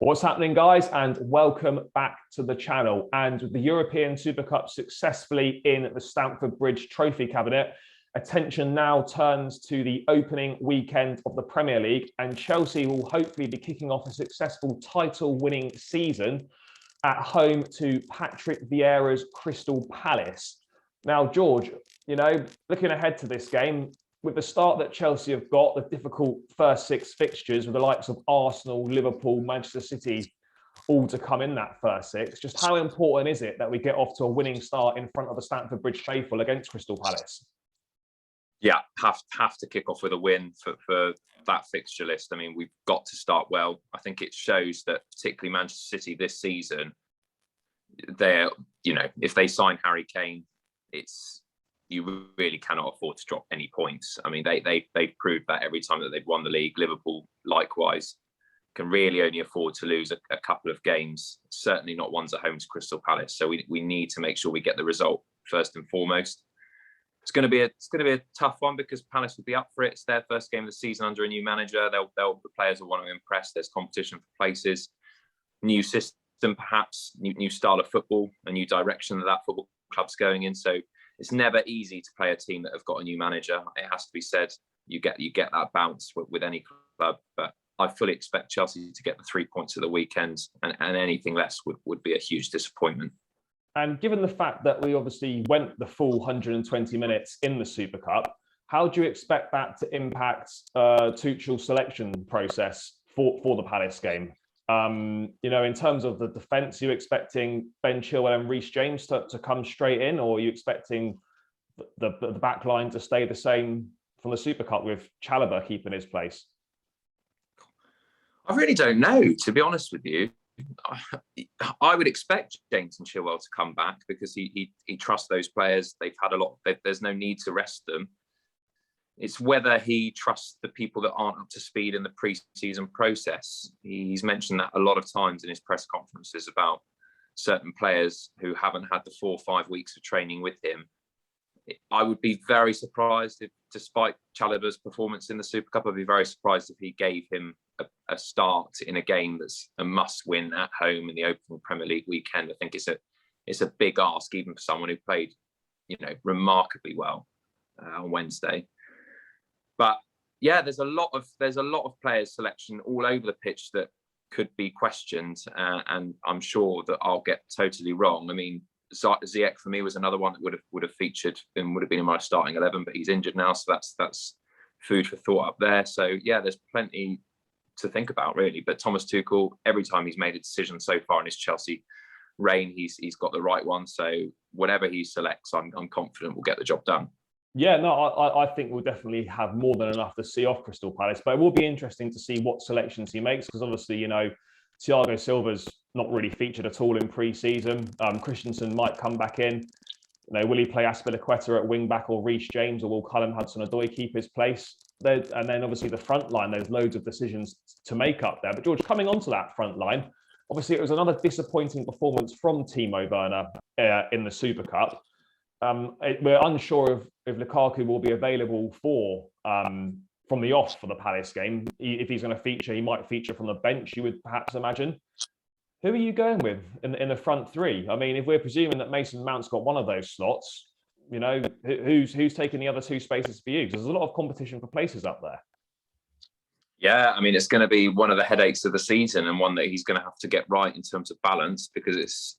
What's happening, guys, and welcome back to the channel. And with the European Super Cup successfully in the Stamford Bridge Trophy cabinet, attention now turns to the opening weekend of the Premier League, and Chelsea will hopefully be kicking off a successful title-winning season at home to Patrick Vieira's Crystal Palace. Now, George, looking ahead to this game, with the start that Chelsea have got, the difficult first six fixtures with the likes of Arsenal, Liverpool, Manchester City, all to come in that first six, just how important is it that we get off to a winning start in front of the Stamford Bridge faithful against Crystal Palace? Yeah, have to kick off with a win for that fixture list. I mean, we've got to start well. I think it shows that particularly Manchester City this season, if they sign Harry Kane, you really cannot afford to drop any points. I mean, they've proved that every time that they've won the league. Liverpool, likewise, can really only afford to lose a couple of games, certainly not ones at home to Crystal Palace. So we need to make sure we get the result first and foremost. It's going to be a tough one because Palace will be up for it. It's their first game of the season under a new manager. The players will want to impress. There's competition for places, new system, perhaps new style of football, a new direction that football club's going in. So it's never easy to play a team that have got a new manager. It has to be said. You get that bounce with any club, but I fully expect Chelsea to get the 3 points of the weekend, and anything less would be a huge disappointment. And given the fact that we obviously went the full 120 minutes in the Super Cup, how do you expect that to impact Tuchel's selection process for the Palace game? In terms of the defence, are you expecting Ben Chilwell and Reece James to come straight in, or are you expecting the back line to stay the same from the Super Cup with Chalobah keeping his place? I really don't know, to be honest with you. I would expect James and Chilwell to come back because he trusts those players. They've had a lot. There's no need to rest them. It's whether he trusts the people that aren't up to speed in the pre-season process. He's mentioned that a lot of times in his press conferences about certain players who haven't had the 4 or 5 weeks of training with him. I would be very surprised if, despite Chalobah's performance in the Super Cup, I'd be very surprised if he gave him a start in a game that's a must-win at home in the opening Premier League weekend. I think it's a big ask, even for someone who played, remarkably well on Wednesday. But yeah, there's a lot of players selection all over the pitch that could be questioned, and I'm sure that I'll get totally wrong. I mean, Ziyech for me was another one that would have featured and would have been in my starting 11, but he's injured now, so that's food for thought up there. So yeah, there's plenty to think about really. But Thomas Tuchel, every time he's made a decision so far in his Chelsea reign, he's got the right one. So whatever he selects, I'm confident we'll get the job done. Yeah, no, I think we'll definitely have more than enough to see off Crystal Palace, but it will be interesting to see what selections he makes because obviously, Thiago Silva's not really featured at all in pre-season. Christensen might come back in. Will he play Azpilicueta at wing back or Reece James, or will Callum Hudson-Odoi keep his place? And then obviously the front line, there's loads of decisions to make up there. But George, coming onto that front line, obviously it was another disappointing performance from Timo Werner in the Super Cup. We're unsure if Lukaku will be available from the off for the Palace game. If he's going to feature, he might feature from the bench, you would perhaps imagine. Who are you going with in the front three? I mean, if we're presuming that Mason Mount's got one of those slots, who's taking the other 2 spaces for you? Because there's a lot of competition for places up there. Yeah, I mean, it's going to be one of the headaches of the season and one that he's going to have to get right in terms of balance because it's,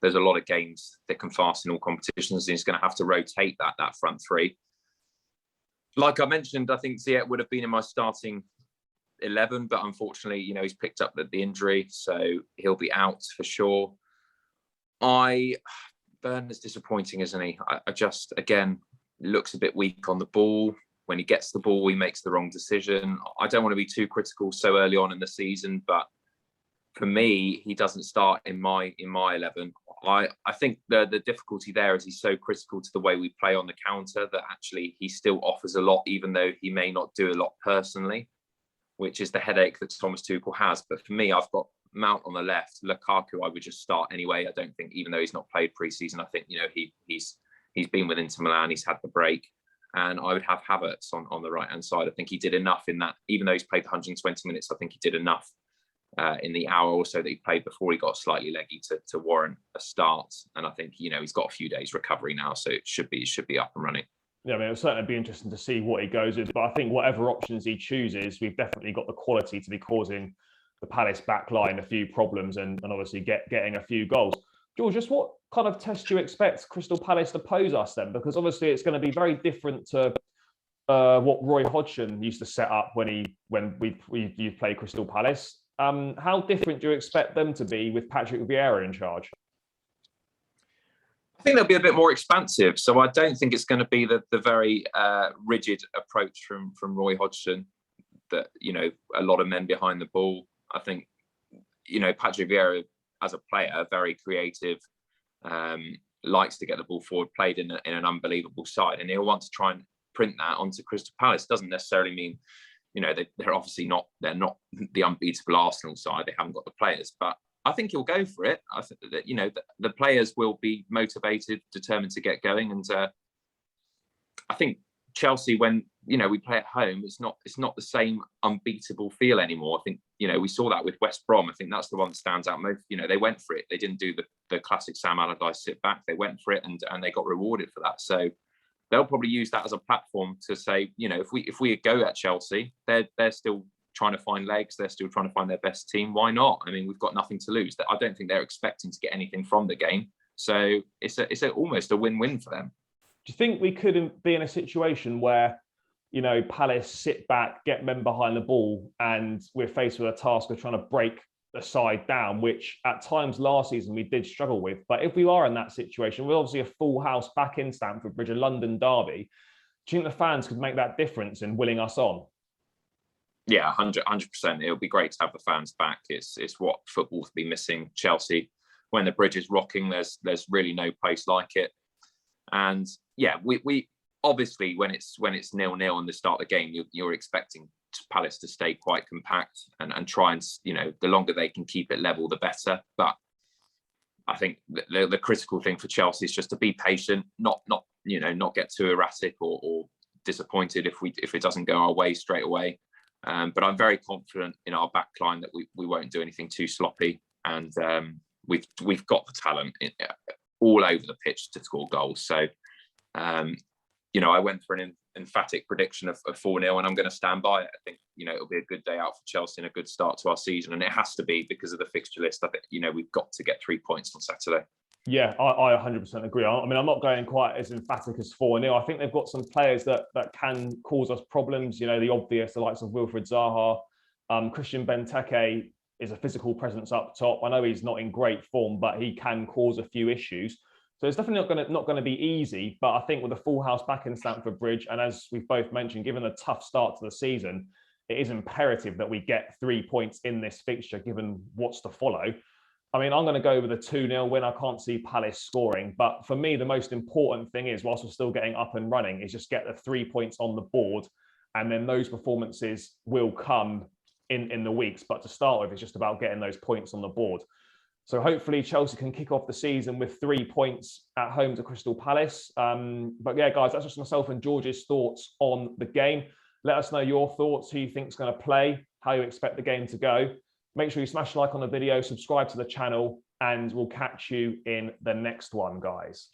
there's a lot of games thick and fast in all competitions and he's going to have to rotate that front three. Like I mentioned, I think Ziyech would have been in my starting 11, but unfortunately, he's picked up the injury, so he'll be out for sure. Werner's disappointing, isn't he? I just, again, looks a bit weak on the ball. When he gets the ball, he makes the wrong decision. I don't want to be too critical so early on in the season, but for me, he doesn't start in my 11. I think the difficulty there is he's so critical to the way we play on the counter that actually he still offers a lot, even though he may not do a lot personally, which is the headache that Thomas Tuchel has. But for me, I've got Mount on the left. Lukaku, I would just start anyway. I don't think, even though he's not played pre-season, I think, he's been with Inter Milan, he's had the break. And I would have Havertz on the right-hand side. I think he did enough in that, even though he's played 120 minutes, I think he did enough in the hour or so that he played before he got slightly leggy to warrant a start. And I think, he's got a few days recovery now, so it should be up and running. Yeah, I mean, it'll certainly be interesting to see what he goes with. But I think whatever options he chooses, we've definitely got the quality to be causing the Palace back line a few problems and obviously getting a few goals. George, just what kind of test do you expect Crystal Palace to pose us then? Because obviously it's going to be very different to what Roy Hodgson used to set up when we played Crystal Palace. How different do you expect them to be with Patrick Vieira in charge? I think they'll be a bit more expansive. So I don't think it's going to be the very rigid approach from Roy Hodgson that, a lot of men behind the ball. I think, Patrick Vieira as a player, very creative, likes to get the ball forward, played in an unbelievable side, and he'll want to try and print that onto Crystal Palace. Doesn't necessarily mean, they're obviously not the unbeatable Arsenal side. They haven't got the players, but I think he'll go for it. I think that, the players will be motivated, determined to get going, and I think Chelsea, when we play at home, it's not the same unbeatable feel anymore. I think we saw that with West Brom. I think that's the one that stands out most. They went for it. They didn't do the classic Sam Allardyce sit back. They went for it and they got rewarded for that. So they'll probably use that as a platform to say, if we go at Chelsea, they're still trying to find legs. They're still trying to find their best team. Why not? I mean, we've got nothing to lose. I don't think they're expecting to get anything from the game. So it's almost a win-win for them. Do you think we could be in a situation where, Palace sit back, get men behind the ball, and we're faced with a task of trying to break the side down, which at times last season we did struggle with? But if we are in that situation, we're obviously a full house back in Stamford Bridge, a London derby. Do you think the fans could make that difference in willing us on? Yeah, 100%. It'll be great to have the fans back. It's what football's been missing. Chelsea, when the bridge is rocking, there's really no place like it. And yeah, we obviously when it's 0-0 in the start of the game, you're expecting Palace to stay quite compact and try and, the longer they can keep it level, the better. But I think the critical thing for Chelsea is just to be patient, not get too erratic or disappointed if it doesn't go our way straight away. But I'm very confident in our back line that we won't do anything too sloppy, and we've got the talent all over the pitch to score goals. So, I went for an emphatic prediction of 4-0, and I'm going to stand by it. I think, it'll be a good day out for Chelsea and a good start to our season. And it has to be because of the fixture list. I think, we've got to get 3 points on Saturday. Yeah, I 100% agree. I mean, I'm not going quite as emphatic as 4-0. I think they've got some players that can cause us problems. The obvious, the likes of Wilfried Zaha. Christian Benteke is a physical presence up top. I know he's not in great form, but he can cause a few issues. So it's definitely not going to be easy. But I think with a full house back in Stamford Bridge, and as we've both mentioned, given the tough start to the season, it is imperative that we get 3 points in this fixture, given what's to follow. I mean, I'm going to go with a 2-0 win. I can't see Palace scoring. But for me, the most important thing is, whilst we're still getting up and running, is just get the 3 points on the board. And then those performances will come in the weeks. But to start with, it's just about getting those points on the board. So hopefully Chelsea can kick off the season with 3 points at home to Crystal Palace. But yeah, guys, that's just myself and George's thoughts on the game. Let us know your thoughts, who you think's going to play, how you expect the game to go. Make sure you smash a like on the video, subscribe to the channel, and we'll catch you in the next one, guys.